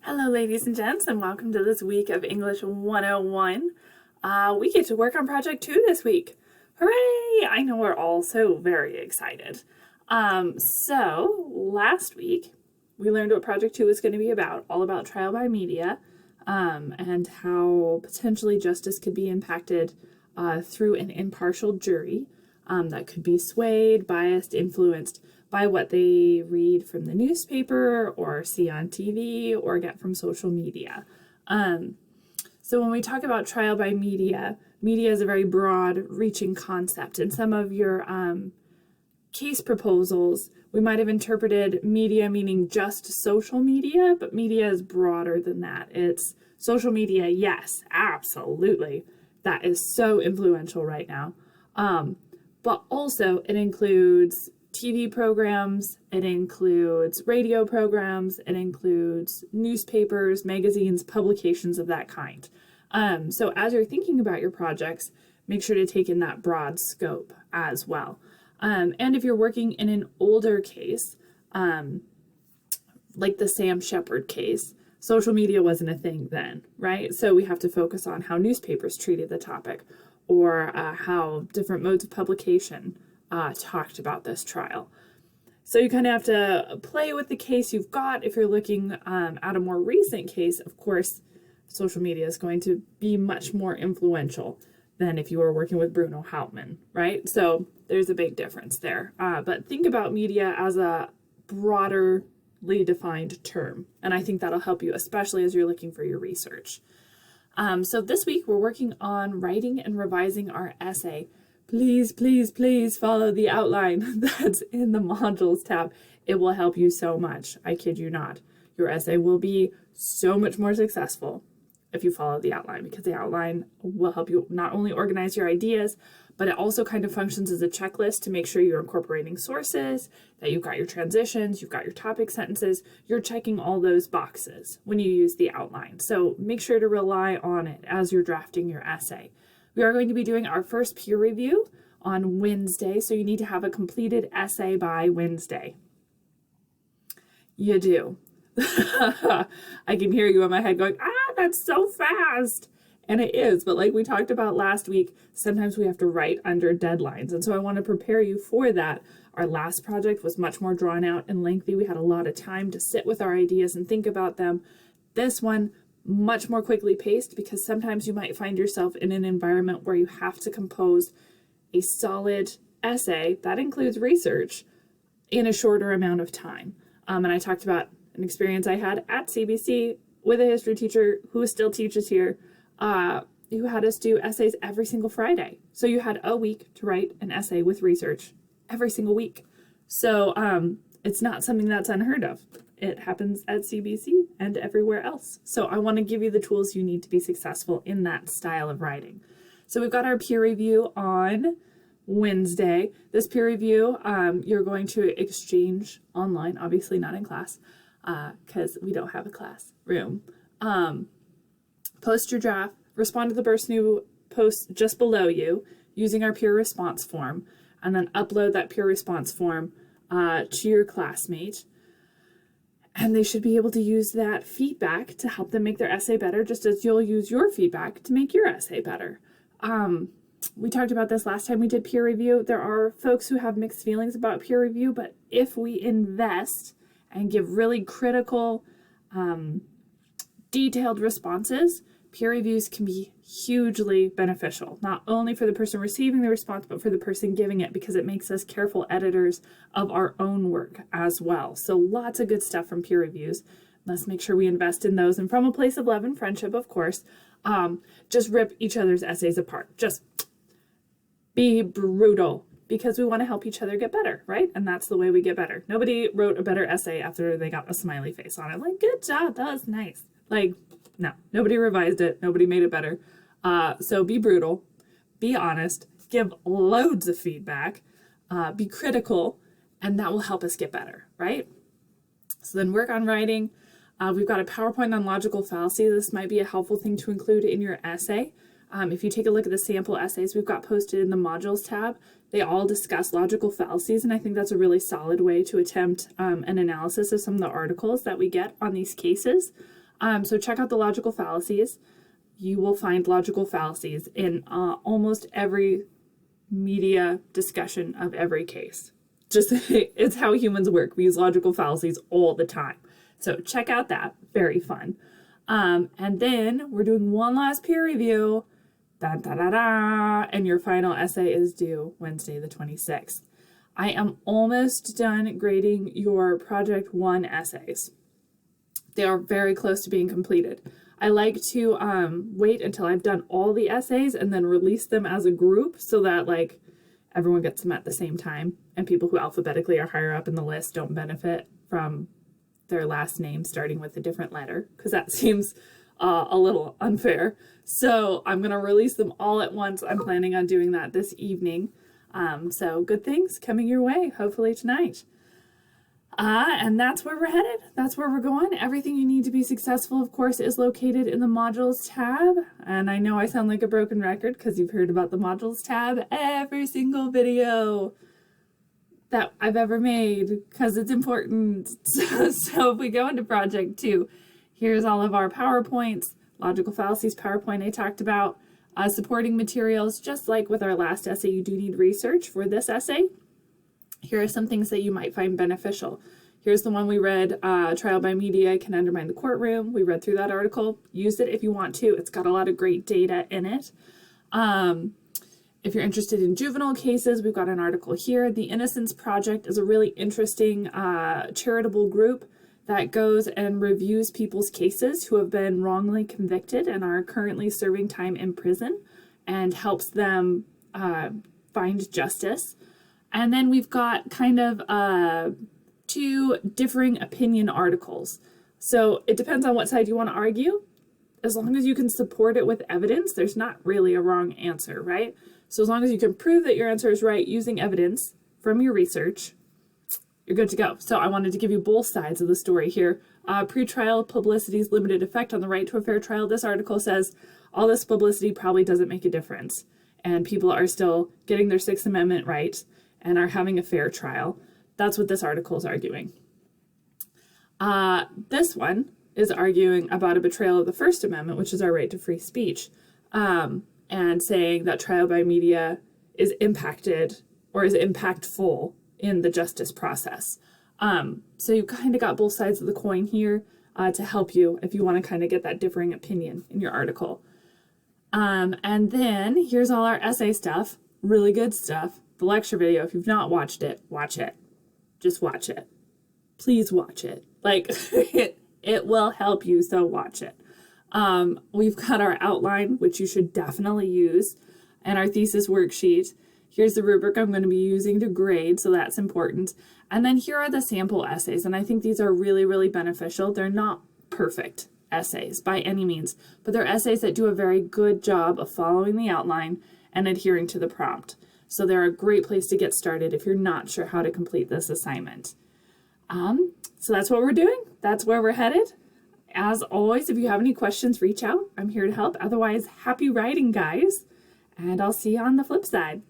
Hello, ladies and gents, and welcome to this week of English 101. We get to work on Project 2 this week. Hooray! I know we're all so very excited. So last week, we learned what Project 2 is going to be about, all about trial by media, and how potentially justice could be impacted through an impartial jury that could be swayed, biased, influenced by what they read from the newspaper or see on TV or get from social media. So when we talk about trial by media, media is a very broad reaching concept. In some of your case proposals, we might have interpreted media meaning just social media, but media is broader than that. It's social media, yes, absolutely. That is so influential right now. But also it includes TV programs, it includes radio programs, it includes newspapers, magazines, publications of that kind. So as you're thinking about your projects, make sure to take in that broad scope as well. And if you're working in an older case, like the Sam Shepard case, social media wasn't a thing then, right? So we have to focus on how newspapers treated the topic or how different modes of publication talked about this trial. So you kind of have to play with the case you've got. If you're looking at a more recent case, of course, social media is going to be much more influential than if you were working with Bruno Hauptmann, right? So there's a big difference there. But think about media as a broaderly defined term, and I think that'll help you, especially as you're looking for your research. So this week we're working on writing and revising our essay. Please, please, please follow the outline that's in the modules tab. It will help you so much. I kid you not. Your essay will be so much more successful if you follow the outline, because the outline will help you not only organize your ideas, but it also kind of functions as a checklist to make sure you're incorporating sources, that you've got your transitions, you've got your topic sentences, you're checking all those boxes when you use the outline. So make sure to rely on it as you're drafting your essay. We are going to be doing our first peer review on Wednesday, so you need to have a completed essay by Wednesday. You do. I can hear you in my head going, that's so fast. And it is, but like we talked about last week, sometimes we have to write under deadlines. And so I want to prepare you for that. Our last project was much more drawn out and lengthy. We had a lot of time to sit with our ideas and think about them. This one, much more quickly paced, because sometimes you might find yourself in an environment where you have to compose a solid essay that includes research in a shorter amount of time. And I talked about an experience I had at CBC with a history teacher who still teaches here, who had us do essays every single Friday. So you had a week to write an essay with research every single week. So it's not something that's unheard of. It happens at CBC and everywhere else. So I want to give you the tools you need to be successful in that style of writing. So we've got our peer review on Wednesday. This peer review, you're going to exchange online, obviously not in class, because we don't have a classroom. Post your draft, respond to the person who posts just below you using our peer response form, and then upload that peer response form to your classmate. And they should be able to use that feedback to help them make their essay better, just as you'll use your feedback to make your essay better. We talked about this last time we did peer review. There are folks who have mixed feelings about peer review, but if we invest and give really critical, detailed responses, peer reviews can be hugely beneficial, not only for the person receiving the response, but for the person giving it, because it makes us careful editors of our own work as well. So lots of good stuff from peer reviews. Let's make sure we invest in those. And from a place of love and friendship, of course, just rip each other's essays apart. Just be brutal, because we want to help each other get better, right? And that's the way we get better. Nobody wrote a better essay after they got a smiley face on it. Like, good job, that was nice. Like, no, nobody revised it. Nobody made it better. So be brutal, be honest, give loads of feedback, be critical, and that will help us get better, right? So then work on writing. We've got a PowerPoint on logical fallacy. This might be a helpful thing to include in your essay. If you take a look at the sample essays we've got posted in the modules tab, they all discuss logical fallacies, and I think that's a really solid way to attempt an analysis of some of the articles that we get on these cases. So check out the logical fallacies. You will find logical fallacies in almost every media discussion of every case. Just it's how humans work. We use logical fallacies all the time. So check out that. Very fun. And then we're doing one last peer review. Da, da, da, da, and your final essay is due Wednesday the 26th. I am almost done grading your Project 1 essays. They are very close to being completed. I like to wait until I've done all the essays and then release them as a group so that like everyone gets them at the same time, and people who alphabetically are higher up in the list don't benefit from their last name starting with a different letter, because that seems a little unfair. So I'm going to release them all at once. I'm planning on doing that this evening. So good things coming your way, hopefully tonight. And that's where we're headed. That's where we're going. Everything you need to be successful, of course, is located in the modules tab. And I know I sound like a broken record because you've heard about the modules tab every single video that I've ever made because it's important. So if we go into project 2, here's all of our PowerPoints, logical fallacies PowerPoint I talked about, supporting materials. Just like with our last essay, you do need research for this essay. Here are some things that you might find beneficial. Here's the one we read, Trial by Media Can Undermine the Courtroom. We read through that article. Use it if you want to. It's got a lot of great data in it. If you're interested in juvenile cases, we've got an article here. The Innocence Project is a really interesting charitable group that goes and reviews people's cases who have been wrongly convicted and are currently serving time in prison and helps them find justice. And then we've got kind of 2 differing opinion articles. So it depends on what side you want to argue. As long as you can support it with evidence, there's not really a wrong answer, right? So as long as you can prove that your answer is right using evidence from your research, you're good to go. So I wanted to give you both sides of the story here. Pretrial publicity's limited effect on the right to a fair trial. This article says all this publicity probably doesn't make a difference, and people are still getting their Sixth Amendment right and are having a fair trial. That's what this article is arguing. This one is arguing about a betrayal of the First Amendment, which is our right to free speech, and saying that trial by media is impacted or is impactful in the justice process. So you kind of got both sides of the coin here to help you if you want to kind of get that differing opinion in your article. And then here's all our essay stuff, really good stuff. The lecture video, if you've not watched it, watch it. Just watch it. Please watch it. Like, it will help you, so watch it. We've got our outline, which you should definitely use, and our thesis worksheet. Here's the rubric I'm going to be using to grade, so that's important. And then here are the sample essays, and I think these are really, really beneficial. They're not perfect essays by any means, but they're essays that do a very good job of following the outline and adhering to the prompt. So they're a great place to get started if you're not sure how to complete this assignment. So that's what we're doing. That's where we're headed. As always, if you have any questions, reach out. I'm here to help. Otherwise, happy writing, guys. And I'll see you on the flip side.